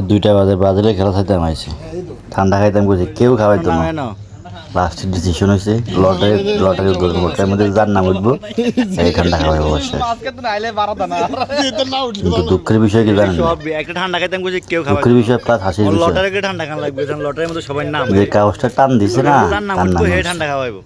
2টা বাজে ব্রাজিলের খেলা খাইতে আইছে ঠান্ডা খাইতাম বুঝি কেউ খাওয়াইতো না লাস্টের ডিসিশন হয়েছে লটারি লটারির মধ্যে যার নাম উঠবো এই ঠান্ডা খাওয়াই অবশ্যই কিন্তু দুঃখের বিষয় কি জানেন একটা ঠান্ডা খাইতাম বুঝি কেউ খাওয়াই দুঃখের বিষয় প্লাস হাসির বিষয় লটারিকে ঠান্ডা খান লাগবে লটারির মধ্যে সবার নাম যে কাগজটা টান দিছে না তার নাম তার নাম উঠবো হে হচ্ছে। ঠান্ডা খাওয়াইবো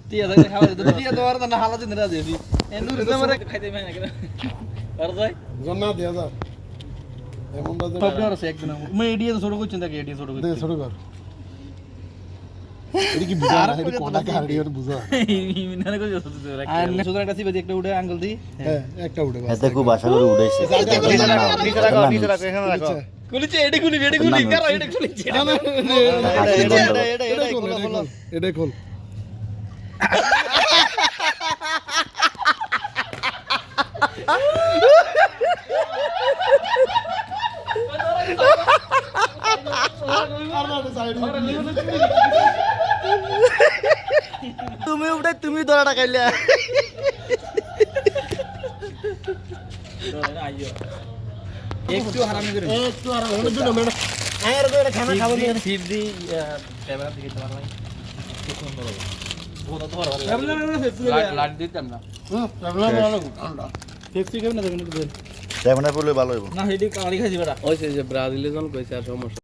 এতে খুব আশা করে উঠেছে এটাই খোল তুমি উঠে তুমি ধরাটা খাইলে একটু হারামি করে একটু আর অনেক দিন আমরা আয়ের করে খানা খাবো নি ফিপ দি ক্যামেরা দিকে তোমার ভাই লাট দিতাম না ফিফটি কেমন না তেমন পড়লে ভালো হইব না হেডি কালি খাইছি বেটা ওই যে ব্রাজিলে জন কইছে আর সমস্যা